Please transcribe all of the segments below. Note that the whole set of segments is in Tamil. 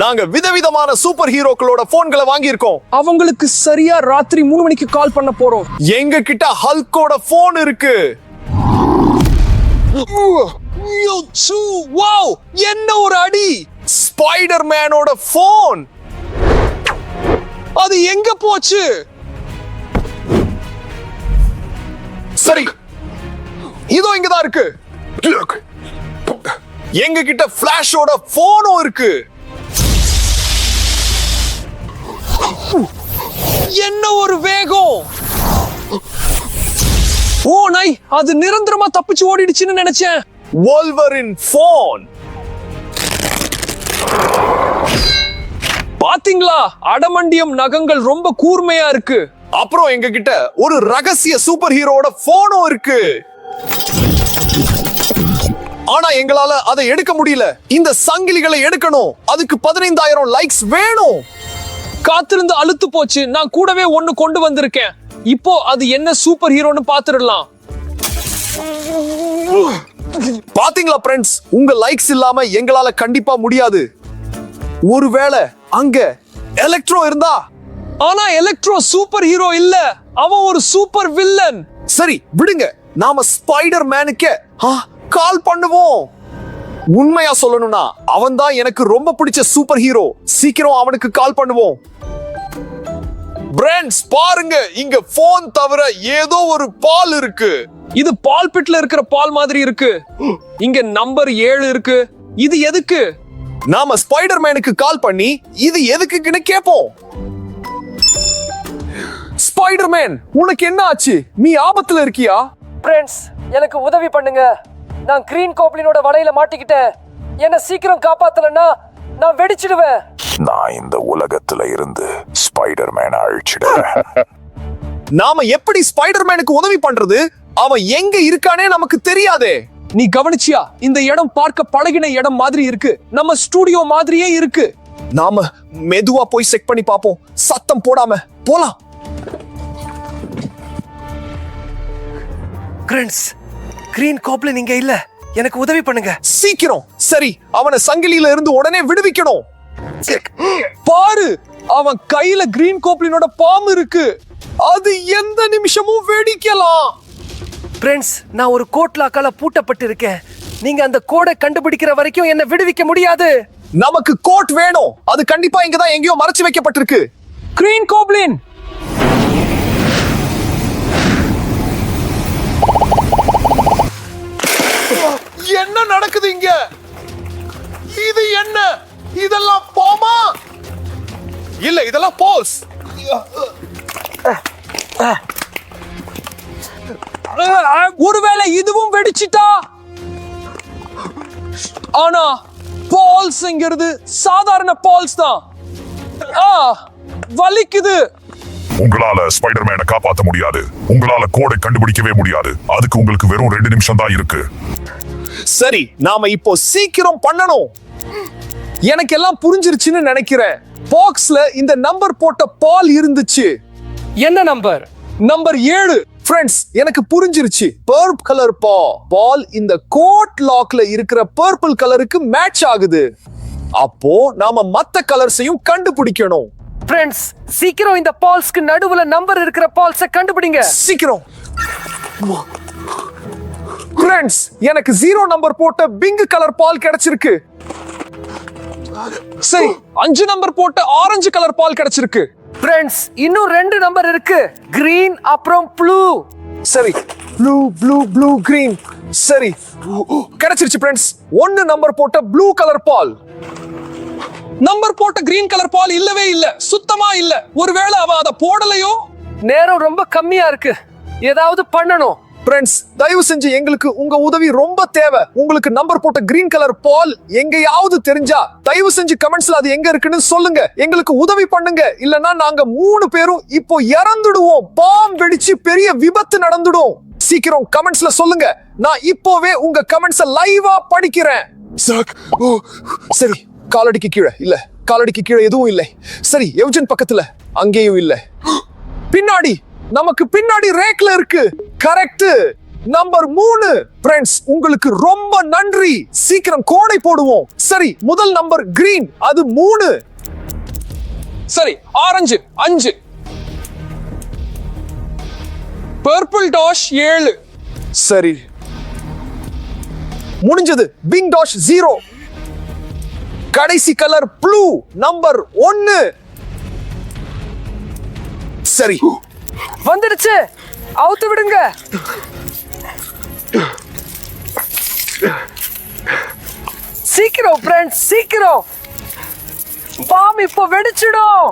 நாங்க விதவிதமான சூப்பர் ஹீரோக்களோட போன்களை வாங்கி இருக்கோம். அவங்களுக்கு சரியா ராத்திரி 3 மணிக்கு கால் பண்ண போறோம். எங்க கிட்ட ஹல்கோட போன் இருக்கு. வாவ், என்ன ஒரு அடி! ஸ்பைடர்மேனோட போன் அது எங்க போச்சு? சரி, இதோ இங்கதான் இருக்கு. எங்க கிட்ட ஃபிளாஷோட போனும் இருக்கு. என்ன ஒரு வேகம்! ஓ நாய், அது நிரந்தரமா தப்பிச்சு ஓடிடுச்சுன்னு நினைச்சேன். வோல்வரின் போன் பாத்தீங்களா, அடமண்டியம் நகங்கள் ரொம்ப கூர்மையா இருக்கு. அப்புறம் எங்க கிட்ட ஒரு ரகசிய சூப்பர் ஹீரோட போனும் இருக்கு. ஆனா எங்களால அதை எடுக்க முடியல. இந்த சங்கிலிகளை எடுக்கணும். அதுக்கு 15,000 லைக்ஸ் வேணும். காத்திருந்து அழுத்து போச்சு. நான் கூடவே ஒன்னு கொண்டு வந்திருக்கேன். இப்போ அது என்ன சூப்பர் ஹீரோன்னு பாத்துடலாம். பாத்தீங்களா ஃப்ரெண்ட்ஸ், உங்க லைக்ஸ் இல்லாம எங்களால கண்டிப்பா முடியாது. ஒருவேளை அங்க எலக்ட்ரோ இருந்தா. ஆனா எலக்ட்ரோ சூப்பர் ஹீரோ இல்ல, அவன் ஒரு சூப்பர் வில்லன். சரி விடுங்க, நாம ஸ்பைடர் மேனுக்கு கால் பண்ணுவோம். உண்மையா சொல்லணும்னா அவன் தான் எனக்கு ரொம்ப பிடிச்ச சூப்பர் ஹீரோ. சீக்கிரம் அவனுக்கு கால் பண்ணுவோம். பிரெண்ட்ஸ் பாருங்க, இங்க போன் தவிர ஏதோ ஒரு பால் இருக்கு. இது பால் பிட்ல இருக்கிற பால் மாதிரி இருக்கு. இங்க நம்பர் 7 இருக்கு. இது எதுக்கு? நாம ஸ்பைடர் மேனுக்கு கால் பண்ணி இது எதுக்குன்னு கேட்போம். ஸ்பைடர் மேன், உனக்கு என்ன ஆச்சு? நீ ஆபத்துல இருக்கியா? ஃப்ரெண்ட்ஸ், எனக்கு உதவி பண்ணுங்க. நான் கிரீன் கோப்ளினோட வலையில மாட்டிக்கிட்டேன். என்ன சீக்கிரம் காப்பாத்தலன்னா நான் வெடிச்சிடுவேன். நான் இந்த உலகத்துல இருந்து ஸ்பைடர் மேனை அழிச்சிடுவேன். நாம எப்படி ஸ்பைடர் மேனுக்கு உதவி பண்றது? அவன் எங்க இருக்கானே நமக்கு தெரியாதே. நீ கவனிச்சியா? இந்த இடம் பார்க்க பழகின இடம் மாதிரி இருக்கு. நம்ம ஸ்டுடியோ மாதிரியே இருக்கு. நாம மெதுவா போய் செக் பண்ணி பாப்போம். சத்தம் போடாம போலாம். ஃப்ரெண்ட்ஸ், கிரீன் கோப்ளின் இங்க இல்ல. எனக்கு உதவி பண்ணுங்க. சீக்கிரம். சரி, அவனை சங்கிலியில இருந்து உடனே விடுவிக்கணும். பாரு, அவன் கையில கிரீன் கோப்ளினோட பாம்பு இருக்கு. அது எந்த நிமிஷமும் வெடிக்கலாம். ஃப்ரெண்ட்ஸ், நான் ஒரு கோட் லாக்கால பூட்டப்பட்டு இருக்கேன். நீங்க அந்த கோடை கண்டுபிடிக்கிற வரைக்கும் என்ன விடுவிக்க முடியாது. நமக்கு கோட் வேணும். அது கண்டிப்பா இங்கதான் எங்கேயோ மறைச்சு வைக்கப்பட்டிருக்கு. கிரீன் கோப்ளின், என்ன நடக்குது இங்க? இது என்ன? இதெல்லாம் பாமா? இல்ல, இதெல்லாம் போல்ஸ். ஒருவேளை இதுவும் வெடிச்சிட்டா? ஆனா பால்ஸ்ங்கிறது சாதாரண பால்ஸ் தான். வலிக்குது. உங்களால ஸ்பைடர் மேனை காப்பாற்ற முடியாது. உங்களால கோடை கண்டுபிடிக்கவே முடியாது. அதுக்கு உங்களுக்கு வெறும் 2 நிமிஷம் தான் இருக்கு. சரி, நாம இப்போ சீக்கிரம் பண்ணணும். எனக்கு எல்லாம் புரிஞ்சிருச்சுன்னு நினைக்கிறேன். பாக்ஸ்ல இந்த நம்பர் போட்ட பால் இருந்துச்சு. என்ன நம்பர்? நம்பர் 7. ஃப்ரெண்ட்ஸ், எனக்கு புரிஞ்சிருச்சு. பர்பிள் கலர் பால் இந்த கோட் லாக்ல இருக்கிற பர்பிள் கலருக்கு மேட்ச் ஆகுது. அப்போ நாம மத்த கலர்ஸையும் கண்டுபிடிக்கணும். ஃப்ரெண்ட்ஸ், சீக்கிரம் இந்த பால்ஸ்க்கு நடுவுல நம்பர் இருக்கிற பால்ஸை கண்டுபிடிங்க. சீக்கிரம். ஃப்ரெண்ட்ஸ், எனக்கு 0 நம்பர் போட்ட பிங்க் கலர் பால் கிடைச்சிருக்கு. சரி, 5 நம்பர் போட்ட ஆரஞ்சு கலர் பால் கிடைச்சிருக்கு. ஃப்ரெண்ட்ஸ், இன்னும் 2 நம்பர் இருக்கு. கிரீன் அப்புறம் ப்ளூ. சரி, ப்ளூ கிரீன். சரி, கிடைச்சிருச்சு ஃப்ரெண்ட்ஸ். 1 நம்பர் போட்ட ப்ளூ கலர் பால். நம்பர் போட்ட கிரீன் கலர் பால் இல்லவே இல்ல, சுத்தமா இல்ல. ஒருவேளை அவ அத போடலையோ? நேரம் ரொம்ப கம்மியா இருக்கு. ஏதாவது பண்ணணும். ஃப்ரெண்ட்ஸ், தயவு செஞ்சு எங்களுக்கு உங்க உதவி ரொம்ப தேவை. உங்களுக்கு நம்பர் போட்ட கிரீன் கலர் பால் எங்கேயாவது தெரிஞ்சா தயவு செஞ்சு கமெண்ட்ஸ்ல அது எங்க இருக்குன்னு சொல்லுங்க. எங்களுக்கு உதவி பண்ணுங்க. இல்லனா நாங்க 3 பேரும் இப்போ இறந்துடுவோம். பாம் வெடிச்சு பெரிய விபத்து நடந்துடும். சீக்கிரம் கமெண்ட்ஸ்ல சொல்லுங்க. நான் இப்போவே உங்க கமெண்ட்ஸை லைவா படிக்கிறேன். சரி, காலடிக்கு கீழே இல்ல, காலடிக்கு கீழே எதுவும் இல்லை. சரி, எவ்ஜன் பக்கத்துல அங்கேயும் இல்லை. பின்னாடி, நமக்கு பின்னாடி ரேக்ல இருக்கு. கரெக்ட். நம்பர் 3. ஃப்ரெண்ட்ஸ், உங்களுக்கு ரொம்ப நன்றி. சீக்கிரம் கோடை போடுவோம். சரி, முதல் நம்பர் கிரீன், அது 3. சரி, ஆரஞ்சு 5. Purple dash 7. சரி, முடிஞ்சது. Pink dash 0. கடைசி கலர் ப்ளூ, நம்பர் 1. சரி, வந்துடுச்சு, அவுத்து விடுங்க. சீக்கிரம் ஃப்ரெண்ட்ஸ், சீக்கிரம். பாம் இப்போ வெடிச்சிடும்.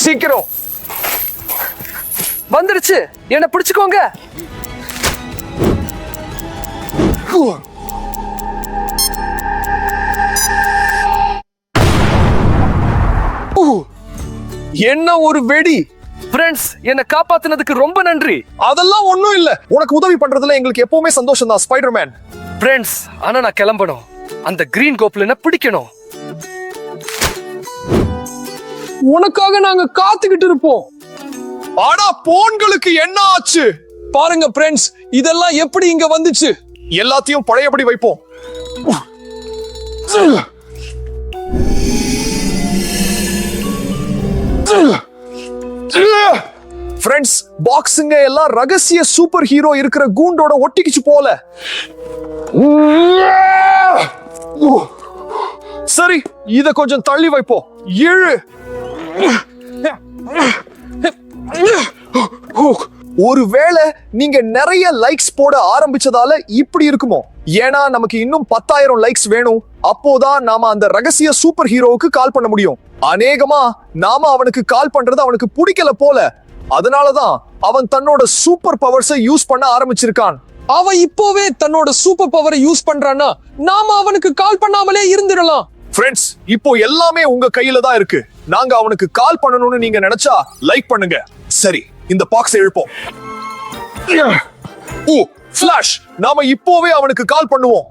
சீக்கிரம். வந்துடுச்சு, என்ன பிடிச்சுக்கோங்க. என்ன ஒரு வெடி. ஃப்ரெண்ட்ஸ், என்ன காப்பாத்துனதுக்கு ரொம்ப நன்றி. அதெல்லாம் ஒண்ணும் இல்ல. உனக்கு உதவி பண்றதுல எங்களுக்கு எப்பவுமே சந்தோஷம் தான், ஸ்பைடர்மேன். ஃப்ரெண்ட்ஸ், ஆனா நான் கிளம்பணும். அந்த கிரீன் கோப்லினை பிடிக்கணும். உனக்காக நாங்க காத்துக்கிட்டு இருப்போம். ஆனா போன்களுக்கு என்ன ஆச்சு? பாருங்க ஃப்ரெண்ட்ஸ், இதெல்லாம் எப்படி இங்க வந்துச்சு? எல்லாத்தையும் பழையபடி வைப்போம். ஃப்ரெண்ட்ஸ், பாக்ஸுங்க எல்லாம் ரகசிய சூப்பர் ஹீரோ இருக்கிற கூண்டோட ஒட்டிக்கிச்சு போல. சரி, இத கொஞ்சம் தள்ளி வைப்போம். இழு. ஒருவேளை நீங்க நிறைய லைக்ஸ் போட ஆரம்பிச்சதால இப்படி இருக்குமோ? ஏன்னா நமக்கு இன்னும் 10,000 லைக்ஸ் வேணும். அப்போதான் நாம அந்த ரகசிய சூப்பர் ஹீரோவுக்கு கால் பண்ண முடியும். அநேகமா நாம அவனுக்கு கால் பண்றது அவனுக்கு பிடிக்கல போல. அதனாலதான் அவன் தன்னோட சூப்பர் பவர்ஸை யூஸ் பண்ண ஆரம்பிச்சிருக்கான். அவன் இப்போவே தன்னோட சூப்பர் பவரை யூஸ் பண்றான்னா நாம அவனுக்கு கால் பண்ணாமலே இருந்துடலாம். ஃப்ரெண்ட்ஸ், இப்போ எல்லாமே உங்க கையில தான் இருக்கு. நாங்க அவனுக்கு கால் பண்ணணும்னு நீங்க நினைச்சா லைக் பண்ணுங்க. சரி, இந்த பாக்ஸ் இழுப்போம். ஓ, ஃபிளாஷ். நாம இப்போவே அவனுக்கு கால் பண்ணுவோம்.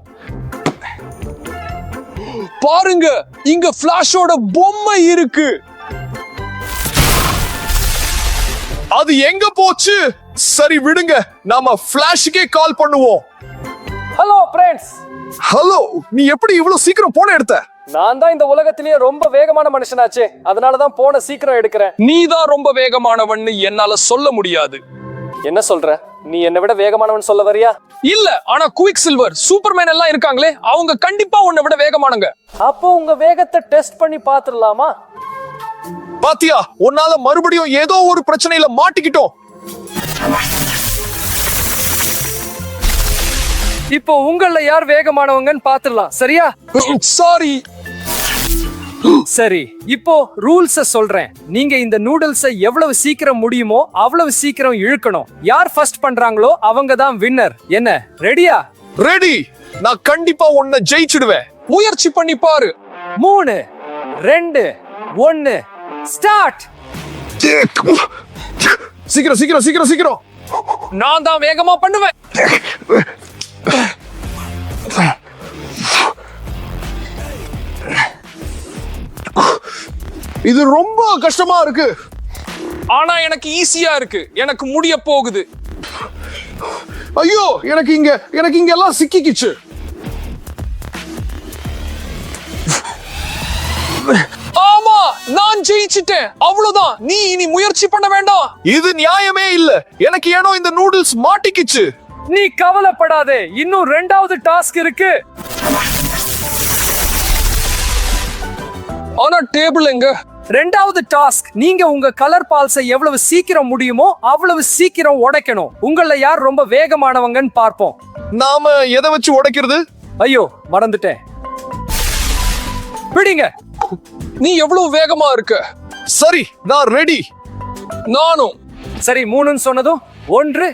பாருங்க, இங்க ஃபிளாஷோட பொம்மை இருக்கு. அது எங்க போச்சு? சரி விடுங்க, நாம ஃபிளாஷுக்கே கால் பண்ணுவோம். Hello friends. ஹலோ, நீ எப்படி இவ்வளவு சீக்கிரம் போன எடுத்த? நான் தான் இந்த உலகத்திலேயே ரொம்ப வேகமான மனுஷனாச்சே, அதனாலதான் போன சீக்கிரம் எடுக்கிறேன். நீதான் ரொம்ப வேகமானவன்னு என்னால சொல்ல முடியாது. என்ன சொல்ற? நீ என்னை விட வேகமானவன் சொல்ல வரியா? இல்ல, ஆனா குயிக் சில்வர், சூப்பர்மேன் எல்லாம் இருக்காங்களே, அவங்க கண்டிப்பா உன்னை விட வேகமானங்க. அப்போ உங்க வேகத்தை டெஸ்ட் பண்ணி பாத்துடலாமா? பாத்தியா, உன்னால மறுபடியும் ஏதோ ஒரு பிரச்சனையில மாட்டிக்கிட்டோம். இப்போ உங்கள யார் வேகமானவங்கன்னு பாத்துடலாம், சரியா? சாரி. சரி, இப்போ ரூல்ஸ சொல்றேன். நீங்க இந்த நூடுல்ஸை எவ்வளவு சீக்கிரம் முடியுமோ அவ்வளவு சீக்கிரம் இழுக்கணும். யார் ஃபர்ஸ்ட் பண்றாங்களோ அவங்க தான் வின்னர். என்ன, ரெடியா? ரெடி. நான் கண்டிப்பா உன்னை ஜெயிச்சிடுவேன். முயற்சி பண்ணி பாரு. 3, 2, 1 ஸ்டார்ட். சீக்கிரம் சீக்கிரம் சீக்கிரம் சீக்கிரம். நான் தான் வேகமா பண்ணுவேன். இது ரொம்ப கஷ்டமா இருக்கு. ஆனா எனக்கு ஈஸியா இருக்கு. எனக்கு முடிய போகுது. ஐயோ, எனக்கு இங்க எல்லாம் சிக்கிக்கிச்சு. ஆமா, நான் ஜெயிச்சிட்டேன். அவ்வளவுதான், நீ இனி முயற்சி பண்ண வேண்டாம். இது நியாயமே இல்ல. எனக்கு ஏனோ இந்த நூடுல்ஸ் மாட்டிக்கிச்சு. நீ கவலைப்படாதே, இன்னும் 2வது டாஸ்க் இருக்கு. ஆனா டேபிள் எங்க? 2வது டாஸ்க், நீங்க உங்க கலர் பால்ஸை எவ்வளவு சீக்கிரம் முடியுமோ அவ்வளவு சீக்கிரம் உடைக்கணும். உங்கள யார் ரொம்ப வேகமானவங்கன்னு பார்ப்போம். நாம எதை வச்சு உடைக்கிறது? ஐயோ, மறந்துட்டேன். பிடிங்க. நீ எவ்வளவு வேகமா இருக்க? சரி, நான் ரெடி. நானும். சரி, 3ன்னு சொன்னதும் 1,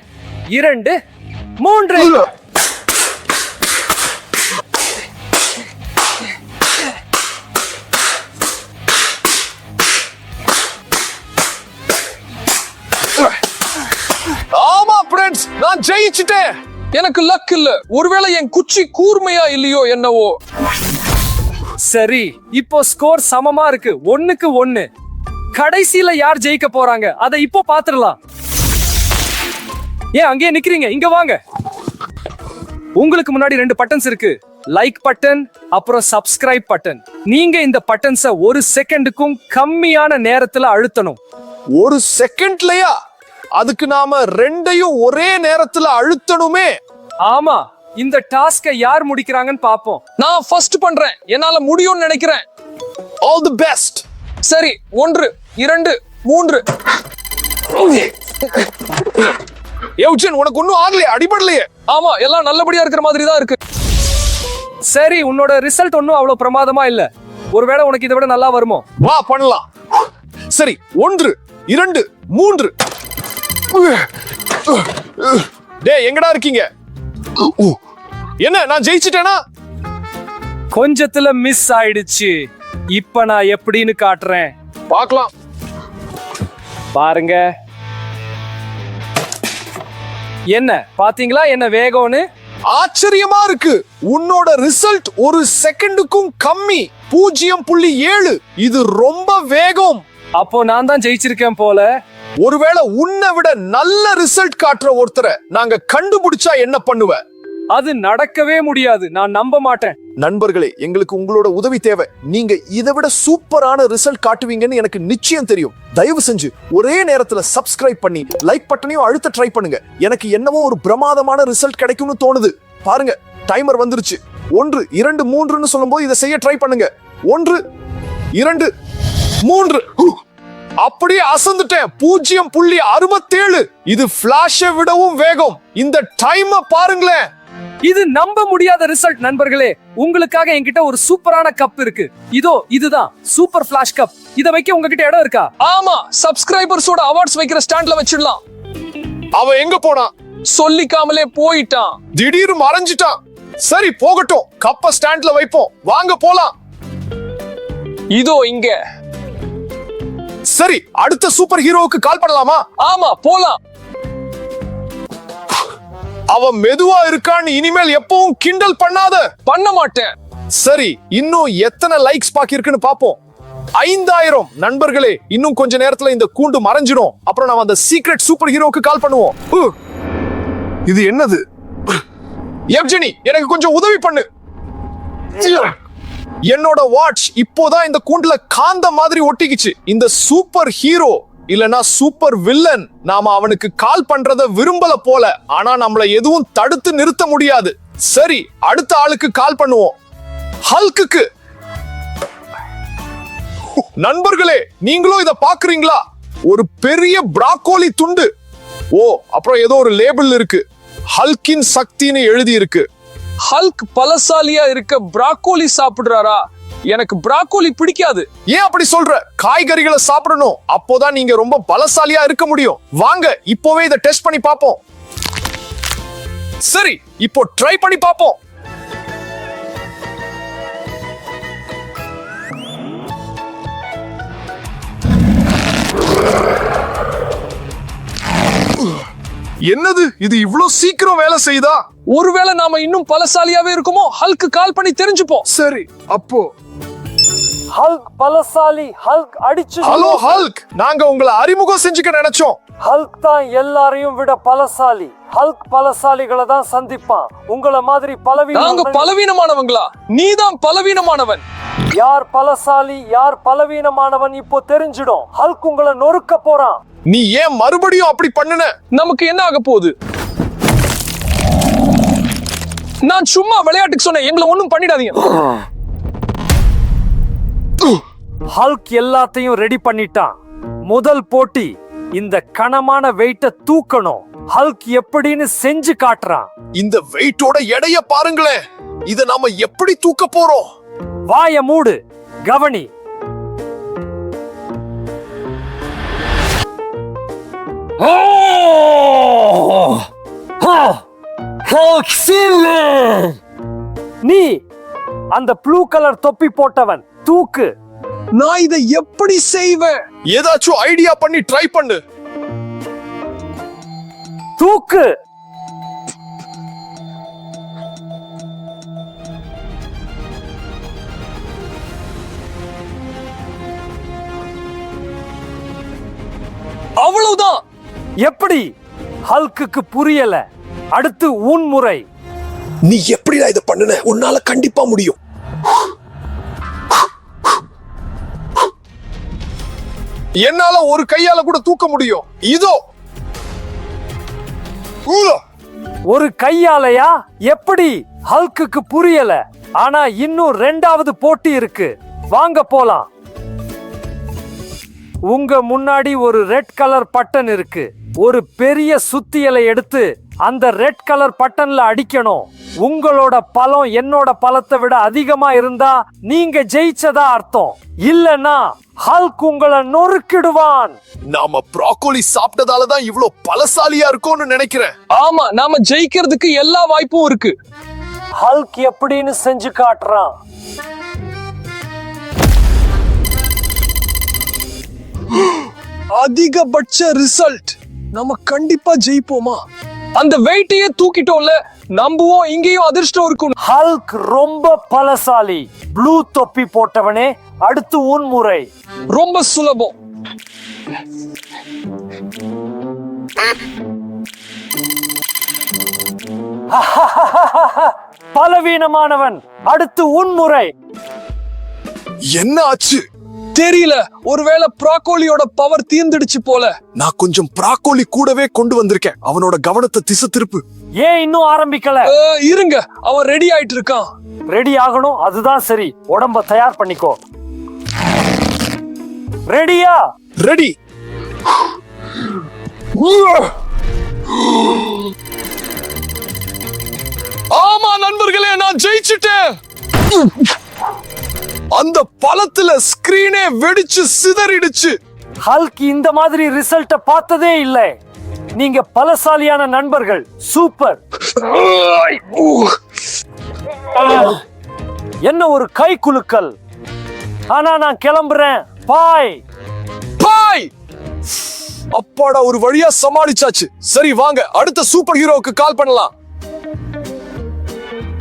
2, 3. ஆமா ஃப்ரெண்ட்ஸ், நான் ஜெயிச்சிட்டேன். எனக்கு லக் இல்ல. ஒருவேளை என் குச்சி கூர்மையா இல்லையோ என்னவோ. சரி, இப்போ ஸ்கோர் சமமா இருக்கு, 1க்கு 1. கடைசியில யார் ஜெயிக்க போறாங்க அதை இப்போ பாத்துடலாம். ஏன் அங்கேயே நிக்கிறீங்க, இங்க வாங்க. உங்களுக்கு முன்னாடி 2 பட்டன்ஸ் இருக்கு. லைக் பட்டன் அப்புறம் சப்ஸ்கிரைப் பட்டன். நீங்க இந்த பட்டன்ஸை 1 செகண்டுக்கும் கம்மியான நேரத்துல அழுத்தணும். 1 செகண்ட்லயா? அதுக்கு நாம 2ஐயும் ஒரே நேரத்துல அழுத்தணுமே. ஆமா, இந்த டாஸ்கை யார் முடிக்கிறாங்கன்னு பாப்போம். நான் ஃபர்ஸ்ட் பண்றேன், என்னால முடியும்னு நினைக்கிறேன். All the best. சரி, 1 2 3. யோஜன், உனக்கு ஒண்ணும் ஆகலையே, அடிபடலையே? ஆமா, எல்லாம் நல்லபடியா இருக்கிற மாதிரி தான் இருக்கு. சரி, உன்னோட ரிசல்ட் ஒன்னும் அவ்வளவு பிரமாதமா இல்ல. ஒருவேளை உனக்கு இதை விட நல்லா வருமோ? வா பண்ணலாம். சரி, 1 2 3. டேய், எங்கடா இருக்கீங்க? என்ன, நான் ஜெயிச்சிட்டேனா? கொஞ்சத்துல மிஸ் ஆயிடுச்சு. இப்ப நான் எப்படின்னு காட்டுறேன், பார்க்கலாம். பாருங்க. என்ன பாத்தீங்களா, என்ன வேகம்னு? ஆச்சரியமா இருக்கு. உன்னோட ரிசல்ட் 1 செகண்டுக்கும் கம்மி. 0.7. இது ரொம்ப வேகம். அப்போ நான் தான் ஜெயிச்சிருக்கேன் போல. ஒருவேளை உன்னை விட நல்ல ரிசல்ட் காட்டுற ஒருத்தரை நாங்க கண்டுபிடிச்சா என்ன பண்ணுவ? அது நடக்கவே முடியாது, நான் நம்ப மாட்டேன். நண்பர்களே, எங்களுக்கு உங்களோட உதவி தேவை. நீங்க இதை விட சூப்பரான ரிசல்ட் காட்டுவீங்கன்னு எனக்கு நிச்சயம் தெரியும். தயவு செஞ்சு ஒரே நேரத்துல சப்ஸ்கிரைப் பண்ணி லைக் பட்டனையும் அழுத்த ட்ரை பண்ணுங்க. எனக்கு என்னவோ ஒரு பிரமாதமான ரிசல்ட் கிடைக்கும்னு தோணுது. பாருங்க, டைமர் வந்துருச்சு. 1 2 3ன்னு சொல்லும்போது இதை செய்ய ட்ரை பண்ணுங்க. 1 2 3. அப்படியே அசந்துட்டேன். 0.67. இது பிளாஷை விடவும் வேகம். இந்த டைமை பாருங்களேன். இது நம்ப முடியாத ரிசல்ட். நண்பர்களே, உங்களுக்காக என்கிட்ட ஒரு சூப்பரான கப் இருக்கு. இதோ, இதுதான் சூப்பர் ஃபிளாஷ் கப். இத வைக்க உங்ககிட்ட இடம் இருக்கா? ஆமா, சப்ஸ்கிரைபர்ஸோட அவார்ட்ஸ் வைக்கிற ஸ்டாண்ட்ல வச்சிடலாம். அவன் எங்க போனான்? சொல்லிக்காமலே போயிட்டான். திடீர்னு மறைஞ்சிட்டான். சரி, போகட்டும். கப்ப ஸ்டாண்ட்ல வைப்போம். வாங்க போலாம். இதோ இங்க. சரி, அடுத்த சூப்பர் ஹீரோவுக்கு கால் பண்ணலாமா? ஆமா, போலாம். அவன் மெதுவா இருக்கான்னு இனிமேல் எப்பவும் கிண்டல் பண்ணாத. பண்ண மாட்டேன். சரி, இன்னும் எத்தனை லைக்ஸ் பாக்கி இருக்குன்னு பாப்போம். 5000. நண்பர்களே, இன்னும் கொஞ்ச நேரத்துல இந்த கூண்டு மறைஞ்சிடும். அப்புறம் நாம அந்த சீக்ரெட் சூப்பர் ஹீரோவுக்கு கால் பண்ணுவோம். இது என்னது? எவ்ஜெனி, எனக்கு கொஞ்சம் உதவி பண்ணு. என்னோட வாட்ச் இப்போதான் இந்த கூண்டுல காந்த மாதிரி ஒட்டிக்கிச்சு. இந்த சூப்பர் ஹீரோ இல்லனா சூப்பர் வில்லன் நாம அவனுக்கு கால் பண்றத விரும்பல போல. ஆனா நம்மள எதுவும் தடுத்து நிறுத்த முடியாது. சரி, அடுத்த ஆளுக்கு கால் பண்ணுவோம். ஹல்க்குக்கு. நண்பர்களே, நீங்களும் இத பாக்குறீங்களா? ஒரு பெரிய பிராக்கோலி துண்டு. ஓ, அப்புறம் ஏதோ ஒரு லேபிள் இருக்கு. ஹல்கின் சக்தின்னு எழுதி இருக்கு. ஹல்க் பலசாலியா இருக்க பிராக்கோலி சாப்பிடுறாரா? எனக்கு பிராக்கோலி பிடிக்காது. ஏன் அப்படி சொல்ற? காய்கறிகளை சாப்பிடணும். அப்போதான் நீங்க ரொம்ப பலசாலியா இருக்க முடியும். வாங்க, இப்போவே இதை டெஸ்ட் பண்ணி பாப்போம். சரி, இப்போ ட்ரை பண்ணி பாப்போம். என்னது இது இவ்ளோ சீக்கிரம் வேலை செய்தா? ஒருவேளை நாம இன்னும் பலசாலியாவே இருக்குமோ? ஹல்க் கால் பண்ணி தெரிஞ்சுப்போம். சரி, அப்போ ஹல்க் பலசாலி. ஹல்க் அடிச்சு. ஹலோ ஹல்க், நாங்க உங்களை அறிமுகம் செஞ்சுக்க நினைச்சோம். ஹல்க் தான் எல்லாரையும் விட பலசாலி. ஹல்க் பலசாலிகளை தான் சந்திப்பான். உங்கள மாதிரி நாங்க பலவீனமானவங்களா? நீதான் பலவீனமானவன். யார் பலசாலி யார் பலவீனமானவன் இப்போ தெரிஞ்சிடும். ஹல்க் உங்களை நொறுக்க போறான். நீ ஏன் மறுபடியும் அப்படி பண்ணுன? நமக்கு என்ன ஆக போகுது? நான் சும்மா விளையாட்டுக்கு சொன்னேன். எங்களை ஒண்ணும் பண்ணிடாதீங்க. ஹல்க் எல்லாத்தையும் ரெடி பண்ணிட்டான். முதல் போட்டி, இந்த கனமான வெயிட்ட தூக்கணும். ஹல்க் எப்படின்னு செஞ்சு காட்டுறான். இந்த வெயிட்டோட எடைய பாருங்களேன். இத நாம எப்படி தூக்க போறோம்? வாய மூடு, கவனி. நீ அந்த ப்ளூ கலர் தொப்பி போட்டவன், தூக்கு. நான் இதை எப்படி செய்வேன்? ஏதாச்சும் ஐடியா பண்ணி ட்ரை பண்ணு. தூக்கு. அவ்வளவுதான். எப்படி? ஹல்க்குக்கு புரியல. அடுத்து உன் முறை. நீ எப்படிடா இதை பண்ணுன? உன்னால கண்டிப்பா முடியும். என்னால ஒரு கையால கூட தூக்க முடியும். இதோ ஒரு கையாலையா? எப்படி? ஹல்க்குக்கு புரியல. ஆனா இன்னும் 2வது போட்டி இருக்கு. வாங்க போலாம். உங்க முன்னாடி ஒரு ரெட் கலர் பட்டன் இருக்கு. ஒரு பெரிய சுத்தியலை எடுத்து அந்த ரெட் கலர் பட்டன்ல அடிக்கணும். உங்களோட பலம் என்னோட பலத்தை விட அதிகமா இருந்தா நீங்க ஜெயிச்சதா அர்த்தம். இல்லனா ஹல்க் உங்களை நொறுக்கிடுவான். நாம ப்ராக்கோலி சாப்பிட்டதால தான் இவ்ளோ பலசாலியா இருக்கோம்னு நினைக்கிறேன். ஆமா, நாம ஜெயிக்கிறதுக்கு எல்லா வாய்ப்பும் இருக்கு. ஹல்க் எப்படின்னு செஞ்சு காட்டுறான். அதிகபட்ச ரிசல்ட். நம்ம கண்டிப்பா ஜெயிப்போமா? அந்த வெயிட்டையே தூக்கிட்டோம்ல, நம்புவோம். இங்கேயும் அதிர்ஷ்டம் இருக்கும். ஹல்க் ரொம்ப பலசாலி. ப்ளூ தொப்பி போட்டவனே, அடுத்து உன் முறை. ரொம்ப சுலபம். பலவீனமானவன், அடுத்து உன் முறை. என்ன ஆச்சு தெரியல. ஒருவேளை ப்ராக்கோலியோட பவர் தீர்ந்துடுச்சு போல. நான் கொஞ்சம் ப்ராக்கோலி கூடவே கொண்டு வந்திருக்கேன். அவனோட கவனத்தை திசை திருப்பு. ஏன் இன்னும் ஆரம்பிக்கல? இருங்க, அவன் ரெடி ஆயிட்டு இருக்கான். ரெடி ஆகணும், அதுதான் சரி. உடம்ப தயார் பண்ணிக்கோ. ரெடியா? ரெடி. ஆமா நண்பர்களே, நான் ஜெயிச்சிட்டேன். அந்த பலத்துல ஸ்கிரீனே வெடிச்சு சிதறிடுச்சு. ஹல்க் இந்த மாதிரி ரிசல்ட்ட பார்த்ததே இல்லை. நீங்க பலசாலியான நண்பர்கள். சூப்பர். என்ன ஒரு கை குலுக்கல். ஆனா நான் கிளம்புறேன். பாய் பாய். அப்பாடா, ஒரு வழியா சமாளிச்சாச்சு. சரி வாங்க அடுத்த சூப்பர் ஹீரோவுக்கு கால் பண்ணலாம்.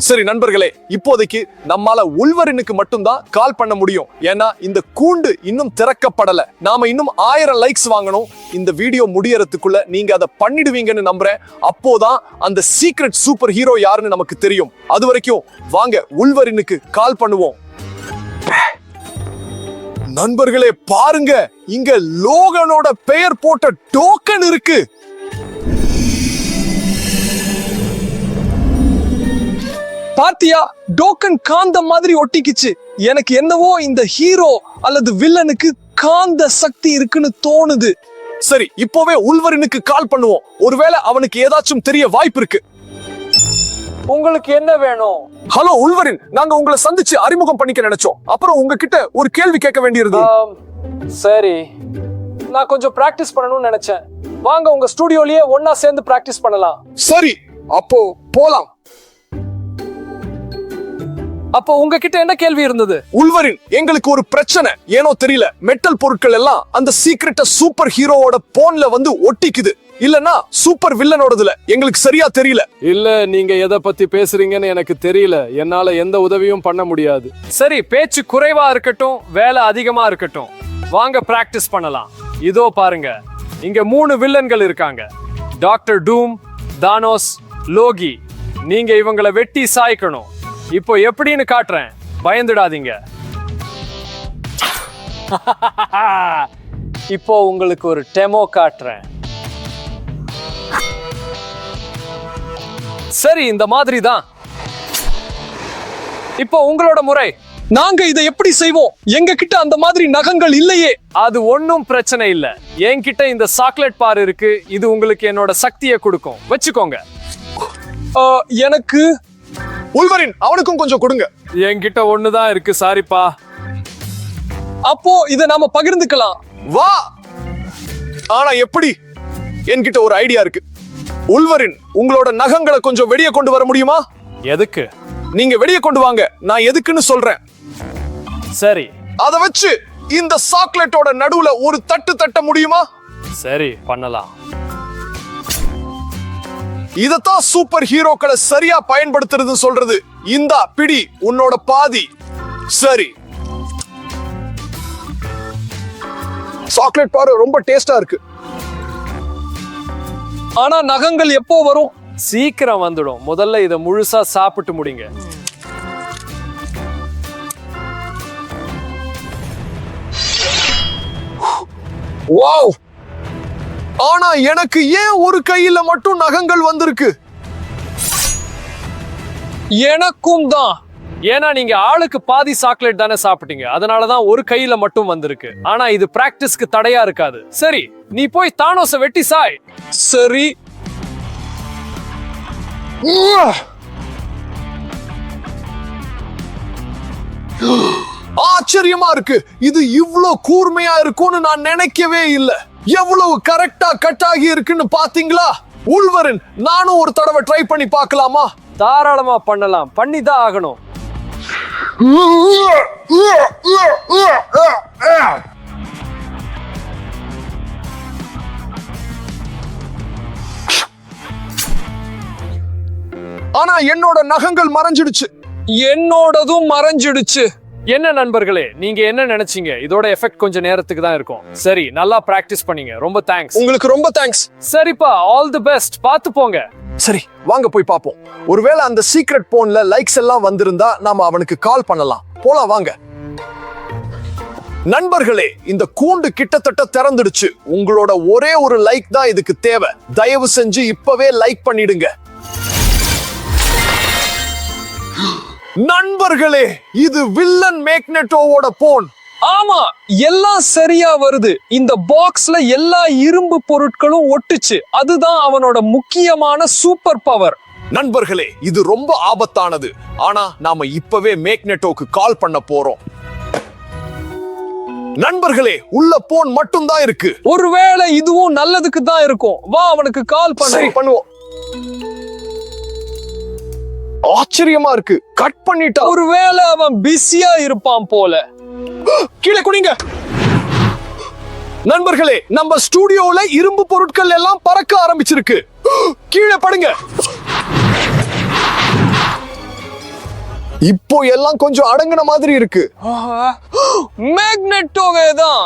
சரி நண்பர்களே, இப்போதைக்கு நம்மால உல்வரினுக்கு மட்டும்தான் கால் பண்ண முடியும். ஏன்னா இந்த கூண்டு இன்னும் திறக்கப்படல. நாம இன்னும் 1000 லைக்ஸ் வாங்கணும். இந்த வீடியோ முடியறதுக்குள்ள நீங்க அதை பண்ணிடுவீங்கன்னு நம்புறேன். அப்போதான் அந்த சீக்ரெட் சூப்பர் ஹீரோ யாருன்னு நமக்கு தெரியும். அது வரைக்கும் வாங்க உல்வரினுக்கு கால் பண்ணுவோம். நண்பர்களே பாருங்க, இங்க லோகனோட பெயர் போட்ட டோக்கன் இருக்கு. பாத்தியா? டோக்கன் காந்த மாதிரி ஒட்டிக்கிச்சு. எனக்கு என்னவோ இந்த ஹீரோ அல்லது வில்லனுக்கு காந்த சக்தி இருக்குன்னு தோணுது. சரி, இப்போவே உல்வரினுக்கு கால் பண்ணுவோம். ஒருவேளை அவனுக்கு ஏதாச்சும் தெரிய வாய்ப்பு இருக்கு. உங்களுக்கு என்ன வேணும்? ஹலோ உல்வரின், நாங்க உங்களை சந்திச்சு அறிமுகம் பண்ணிக்க நினைச்சோம். அப்புறம் உங்ககிட்ட ஒரு கேள்வி கேட்க வேண்டியது. சரி, நான் கொஞ்சம் பிராக்டிஸ் பண்ணணும்னு நினைச்சேன். வாங்க உங்க ஸ்டுடியோலயே ஒன்னா சேர்ந்து பிராக்டிஸ் பண்ணலாம். சரி, அப்போ போலாம். அப்போ உங்ககிட்ட என்ன கேள்வி இருந்தது? உல்வரின், எங்களுக்கு ஒரு பிரச்சனை. ஏனோ தெரியல, மெட்டல் பொருட்கள் எல்லாம் அந்த சீக்ரெட்ட சூப்பர் ஹீரோவோட போன்ல வந்து ஒட்டிக்குது. இல்லனா சூப்பர் வில்லனோடதுல. எங்களுக்கு சரியா தெரியல. இல்ல, நீங்க எதை பத்தி பேசுறீங்கன்னு எனக்கு தெரியல. என்னால எந்த உதவியும் பண்ண முடியாது. சரி, பேச்சு குறைவா இருக்கட்டும், வேலை அதிகமா இருக்கட்டும். வாங்க பிராக்டிஸ் பண்ணலாம். இதோ பாருங்க, இங்க 3 வில்லன்கள் இருக்காங்க. டாக்டர் டூம், தானோஸ், லோகி. நீங்க இவங்களை வெட்டி சாய்க்கணும். இப்போ எப்படின்னு காட்டுறேன், பயந்துடாதீங்க. இப்போ உங்களுக்கு ஒரு டெமோ காட்டுறேன். சரி, இந்த மாதிரி தான். இப்போ உங்களோட முறை. நாங்க இதை எப்படி செய்வோம்? எங்க கிட்ட அந்த மாதிரி நகங்கள் இல்லையே. அது ஒன்னும் பிரச்சனை இல்ல. என்கிட்ட இந்த சாக்லேட் பார் இருக்கு. இது உங்களுக்கு என்னோட சக்தியை கொடுக்கும். வச்சுக்கோங்க. எனக்கு உல்வரின், அவனுக்கும் கொஞ்சம் கொடுங்க. என்கிட்ட ஒண்ணுதான் இருக்கு, சாரிப்பா. அப்போ இதை நாம பகிர்ந்துக்கலாம். வா. ஆனா எப்படி? என்கிட்ட ஒரு ஐடியா இருக்கு. உல்வரின், உங்களோட நகங்களை கொஞ்சம் வெளியே கொண்டு வர முடியுமா? எதுக்கு? நீங்க வெளியே கொண்டு வாங்க, நான் எதுக்குன்னு சொல்றேன். சரி, அதை வச்சு இந்த சாக்லேட்டோட நடுவுல ஒரு தட்டு தட்ட முடியுமா? சரி, பண்ணலாம். இதத்தான் சூப்பர் ஹீரோக்களை சரியா பயன்படுத்துறது சொல்றது. இந்தா பிடி, உன்னோட பாதி. சரி, சாக்லேட் பாரு ரொம்ப டேஸ்டா இருக்கு. ஆனா நகங்கள் எப்போ வரும்? சீக்கிரம் வந்துடும். முதல்ல இதை முழுசா சாப்பிட்டு முடிங்க. வாவ்! ஆனா எனக்கு ஏன் ஒரு கையில மட்டும் நகங்கள் வந்திருக்கு? எனக்கும் தான். ஏன்னா நீங்க ஆளுக்கு பாதி சாக்லேட் தானே சாப்பிட்டீங்க, அதனாலதான் ஒரு கையில மட்டும் வந்திருக்கு. ஆனா இது பிராக்டிஸ்க்கு தடையா இருக்காது. சரி, நீ போய் தானோஸ வெட்டி சாய். சரி. ஆச்சரியமா இருக்கு. இது இவ்ளோ கூர்மையா இருக்கும்னு நான் நினைக்கவே இல்ல. எவ்வளவு கரெக்டா கட் ஆகி இருக்குன்னு பாத்தீங்களா? உல்வரின், நானும் ஒரு தடவை ட்ரை பண்ணி பார்க்கலாமா? தாராளமா பண்ணலாம், பண்ணிதான் ஆகணும். ஆனா என்னோட நகங்கள் மறைஞ்சிடுச்சு. என்னோடதும் மறைஞ்சிடுச்சு. என்ன நண்பர்களே, நீங்க என்ன நினைச்சீங்க? இதோட எஃபெக்ட் கொஞ்சம் நேரத்துக்கு தான் இருக்கும். சரி, நல்லா பிராக்டிஸ் பண்ணீங்க. ரொம்ப தேங்க்ஸ். உங்களுக்கு ரொம்ப தேங்க்ஸ். சரிப்பா, ஆல் தி பெஸ்ட். பார்த்து போங்க. சரி, வாங்க போய் பாப்போம். ஒருவேளை அந்த சீக்ரெட் போன்ல லைக்ஸ் எல்லாம் வந்திருந்தா நாம அவனுக்கு கால் பண்ணலாம். போலாம் வாங்க. நண்பர்களே, இந்த கூண்டு கிட்டத்தட்ட திறந்துடுச்சு. உங்களோட ஒரே ஒரு லைக் தான் இதுக்கு தேவை. தயவு செஞ்சு இப்பவே லைக் பண்ணிடுங்க. நண்பர்களே, இது வில்லன் மேக்னெட்டோவோட போன். ஆமா, எல்லாம் சரியா வருது. இந்த பாக்ஸ்ல எல்லா இரும்பு பொருட்களும் ஒட்டுச்சு. அதுதான் அவனோட முக்கியமான சூப்பர் பவர். நண்பர்களே, இது ரொம்ப ஆபத்தானது. ஆனா நாம இப்பவே மேக்னெட்டோக்கு கால் பண்ண போறோம். நண்பர்களே, உள்ள போன் மட்டும் தான் இருக்கு. ஒருவேளை இதுவும் நல்லதுக்கு தான் இருக்கும். வா, அவனுக்கு கால் சரி, பண்ண. பண்ணுவோம். ஆச்சரியமா இருக்கு. கட் பண்ணிட்டா. ஒருவேளை அவன் பிஸியா இருப்பான் போல. கீழே குனிங்க. நண்பர்களே, நம்ம ஸ்டுடியோல இரும்பு பொருட்கள் எல்லாம் பறக்க ஆரம்பிச்சிருக்கு. கீழே படுங்க. இப்போ எல்லாம் கொஞ்சம் அடங்கின மாதிரி இருக்கு. மேக்னெட்டோவே தான்.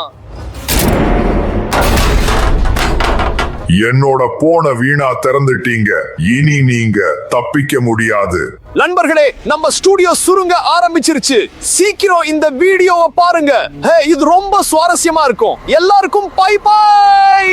என்னோட போன வீணா திறந்துட்டீங்க. இனி நீங்க தப்பிக்க முடியாது. நண்பர்களே, நம்ம ஸ்டுடியோ சுருங்க ஆரம்பிச்சிருச்சு. சீக்கிரம் இந்த வீடியோவை பாருங்க. இது ரொம்ப சுவாரஸ்யமா இருக்கும். எல்லாருக்கும் பை பை.